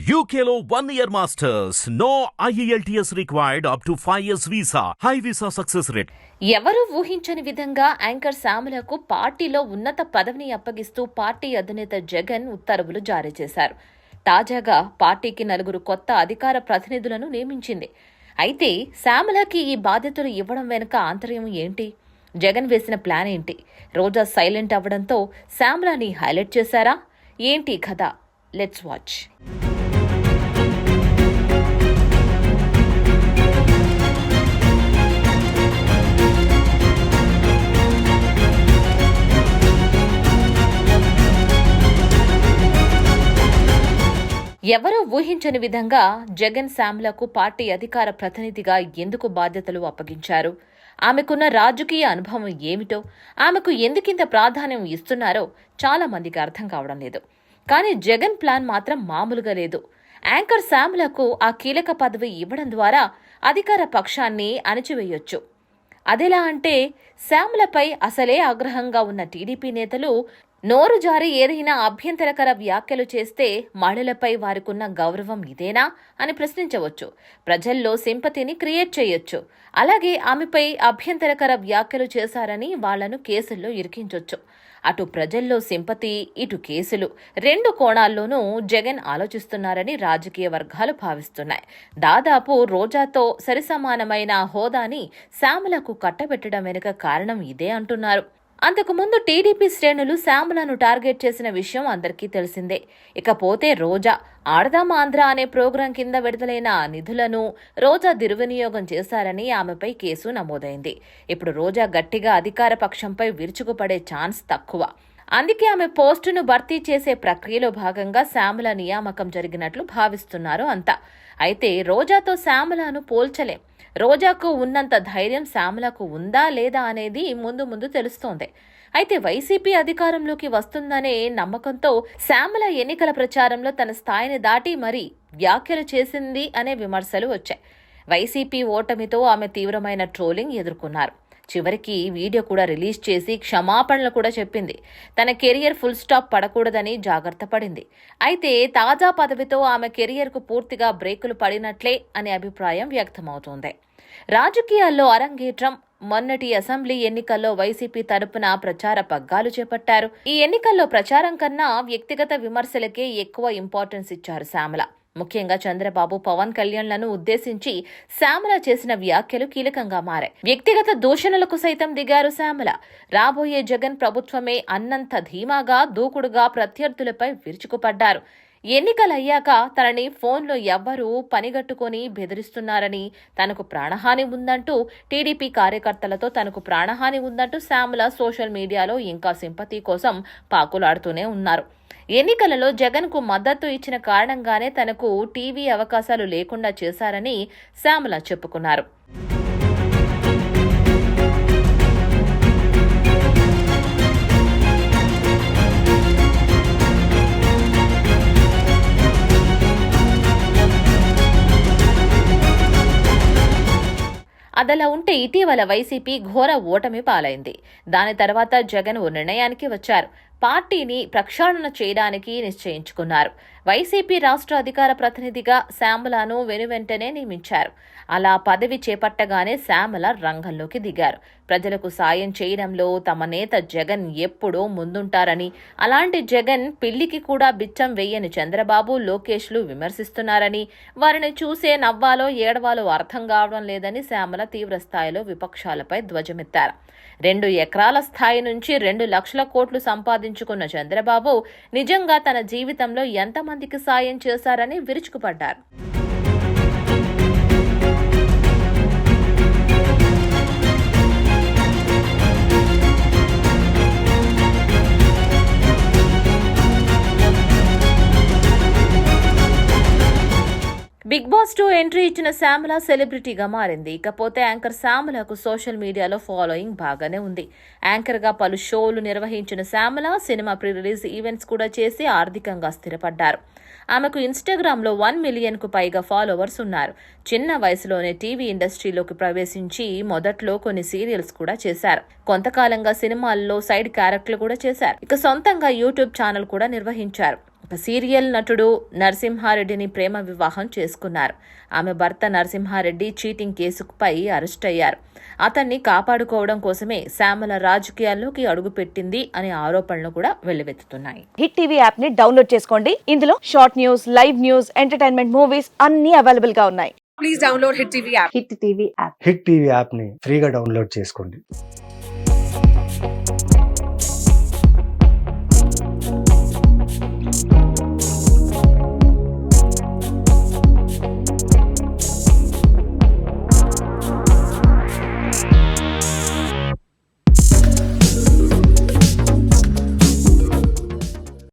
UKLO 1 year masters. No IELTS required up to 5 years visa. High visa success rate. ఎవరు ఊహించని విధంగా anchor శ్యామలకు పార్టీలో ఉన్నత పదవిని అప్పగిస్తూ పార్టీ అధినేత జగన్ ఉత్తర్వులు జారీ చేశారు. తాజాగా పార్టీకి 4 కొత్త అధికార ప్రతినిధులను నియమించింది. అయితే శ్యామలకి ఈ బాధ్యతలు ఇవ్వడం వెనుక ఆంతర్యం ఏంటి? జగన్ వేసిన ప్లాన్ ఏంటి? రోజా సైలెంట్ అవ్వడంతో శ్యామలని హైలైట్ చేశారా? ఏంటి కథ? Let's watch. ఎవరూ ఊహించని విధంగా జగన్ శ్యామలకు పార్టీ అధికార ప్రతినిధిగా ఎందుకు బాధ్యతలు అప్పగించారు? ఆమెకున్న రాజకీయ అనుభవం ఏమిటో, ఆమెకు ఎందుకింత ప్రాధాన్యం ఇస్తున్నారో చాలా మందికి అర్థం కావడం లేదు. కానీ జగన్ ప్లాన్ మాత్రం మామూలుగా లేదు. యాంకర్ శ్యామలకు ఆ కీలక పదవి ఇవ్వడం ద్వారా అధికార పక్షాన్ని అణచివేయొచ్చు. అదెలా అంటే, శ్యామలపై అసలే ఆగ్రహంగా ఉన్న టీడీపీ నేతలు నోరు జారి ఏదైనా అభ్యంతరకర వ్యాఖ్యలు చేస్తే మహిళలపై వారికున్న గౌరవం ఇదేనా అని ప్రశ్నించవచ్చు. ప్రజల్లో సింపతిని క్రియేట్ చేయొచ్చు. అలాగే ఆమెపై అభ్యంతరకర వ్యాఖ్యలు చేశారని వాళ్లను కేసుల్లో ఇరికించొచ్చు. అటు ప్రజల్లో సింపతి, ఇటు కేసులు, 2 కోణాల్లోనూ జగన్ ఆలోచిస్తున్నారని రాజకీయ వర్గాలు భావిస్తున్నాయి. దాదాపు రోజాతో సరిసమానమైన హోదాని శ్యామలకు కట్టబెట్టడం వెనుక కారణం ఇదే అంటున్నారు. అంతకుముందు టీడీపీ శ్రేణులు శ్యామలను టార్గెట్ చేసిన విషయం అందరికీ తెలిసిందే. ఇకపోతే రోజా ఆడదాం ఆంధ్ర అనే ప్రోగ్రాం కింద విడుదలైన నిధులను రోజా దుర్వినియోగం చేశారని ఆమెపై కేసు నమోదైంది. ఇప్పుడు రోజా గట్టిగా అధికార పక్షంపై విరుచుకుపడే ఛాన్స్ తక్కువ. అందుకే ఆమె పోస్టును భర్తీ చేసే ప్రక్రియలో భాగంగా శ్యామల నియామకం జరిగినట్లు భావిస్తున్నారు అంతా. అయితే రోజాతో శ్యామలను పోల్చలేం. రోజాకు ఉన్నంత ధైర్యం శ్యామలకు ఉందా లేదా అనేది ముందు తెలుస్తోంది. అయితే వైసీపీ అధికారంలోకి వస్తుందనే నమ్మకంతో శ్యామల ఎన్నికల ప్రచారంలో తన స్థాయిని దాటి మరీ వ్యాఖ్యలు చేసింది అనే విమర్శలు వచ్చాయి. వైసీపీ ఓటమితో ఆమె తీవ్రమైన ట్రోలింగ్ ఎదుర్కొన్నారు. చివరికి వీడియో కూడా రిలీజ్ చేసి క్షమాపణలు కూడా చెప్పింది. తన కెరియర్ ఫుల్ స్టాప్ పడకూడదని జాగ్రత్త పడింది. అయితే తాజా పదవితో ఆమె కెరియర్కు పూర్తిగా బ్రేకులు పడినట్లే అనే అభిప్రాయం వ్యక్తమవుతోంది. రాజకీయాల్లో అరంగేట్రం. మొన్నటి అసెంబ్లీ ఎన్నికల్లో వైసీపీ తరపున ప్రచార పగ్గాలు చేపట్టారు. ఈ ఎన్నికల్లో ప్రచారం కన్నా వ్యక్తిగత విమర్శలకే ఎక్కువ ఇంపార్టెన్స్ ఇచ్చారు శ్యామల. ముఖ్యంగా చంద్రబాబు, పవన్ కళ్యాణ్లను ఉద్దేశించి శ్యామల చేసిన వ్యాఖ్యలు కీలకంగా మారాయి. వ్యక్తిగత దూషణలకు సైతం దిగారు శ్యామల. రాబోయే జగన్ ప్రభుత్వమే అన్నంత ధీమాగా, దూకుడుగా ప్రత్యర్థులపై విరుచుకుపడ్డారు. ఎన్నికలయ్యాక తనని ఫోన్లో ఎవ్వరూ పనిగట్టుకుని బెదిరిస్తున్నారని, తనకు ప్రాణహాని ఉందంటూ, టీడీపీ కార్యకర్తలతో తనకు ప్రాణహాని ఉందంటూ శ్యామల సోషల్ మీడియాలో ఇంకా సింపతి కోసం పాకులాడుతూనే ఉన్నారు. ఎన్నికలలో జగన్కు మద్దతు ఇచ్చిన కారణంగానే తనకు టీవీ అవకాశాలు లేకుండా చేశారని శ్యామల చెప్పుకున్నారు. అదలా ఉంటే ఇటీవల వైసీపీ ఘోర ఓటమి పాలైంది. దాని తర్వాత జగన్ ఓ నిర్ణయానికి వచ్చారు. పార్టీని ప్రక్షాళన చేయడానికి నిశ్చయించుకున్నారు. వైసీపీ రాష్ట్ర అధికార ప్రతినిధిగా శ్యామలను వెనువెంటనే నియమించారు. అలా పదవి చేపట్టగానే శ్యామల రంగంలోకి దిగారు. ప్రజలకు సాయం చేయడంలో తమ నేత జగన్ ఎప్పుడూ ముందుంటారని, అలాంటి జగన్ పిల్లికి కూడా బిచ్చం వెయ్యని చంద్రబాబు, లోకేష్లు విమర్శిస్తున్నారని, వారిని చూసే నవ్వాలో ఏడవాలో అర్థం కావడం లేదని శ్యామల తీవ్రస్థాయిలో విపక్షాలపై ధ్వజమెత్తారు. 2 ఎకరాల స్థాయి నుంచి 2 లక్షల కోట్లు సంపాదించుకున్న చంద్రబాబు నిజంగా తన జీవితంలో ఎంతమందికి సాయం చేశారని విరుచుకుపడ్డారు. బిగ్ బాస్ 2 ఎంట్రీ ఇచ్చిన శ్యామల సెలబ్రిటీగా మారింది. ఇకపోతే యాంకర్ శ్యామలకు సోషల్ మీడియాలో ఫాలోయింగ్ బాగానే ఉంది. యాంకర్ గా పలు షోలు నిర్వహించిన Shyamala cinema pre release events కూడా చేసి ఆర్థికంగా స్థిరపడ్డారు. ఆమెకు ఇన్స్టాగ్రామ్ లో 1 మిలియన్ కు పైగా ఫాలోవర్స్ ఉన్నారు. చిన్న వయసులోనే టీవీ ఇండస్ట్రీలోకి ప్రవేశించి మొదట్లో కొన్ని సీరియల్స్ కూడా చేశారు. కొంతకాలంగా సినిమాల్లో సైడ్ క్యారెక్టర్లు కూడా చేశారు. ఇక సొంతంగా యూట్యూబ్ ఛానల్ కూడా నిర్వహించారు. ఒక సీరియల్ నటుడు నరసింహారెడ్డిని ప్రేమ వివాహం చేసుకున్నారు. ఆమె భర్త నరసింహారెడ్డి చీటింగ్ కేసుపై అరెస్ట్ అయ్యారు. అతన్ని కాపాడుకోవడం కోసమే శ్యామల రాజకీయాల్లోకి అడుగుపెట్టింది అనే ఆరోపణలు కూడా వెల్లువెత్తుతున్నాయి. హిట్ టీవీ యాప్ ని డౌన్లోడ్ చేసుకోండి. ఇందులో short news, live news, entertainment movies అన్ని అవైలబుల్ గా ఉన్నాయి. Please download Hit TV app. Hit TV app. Hit TV యాప్ని ఫ్రీగా డౌన్లోడ్ చేసుకోండి.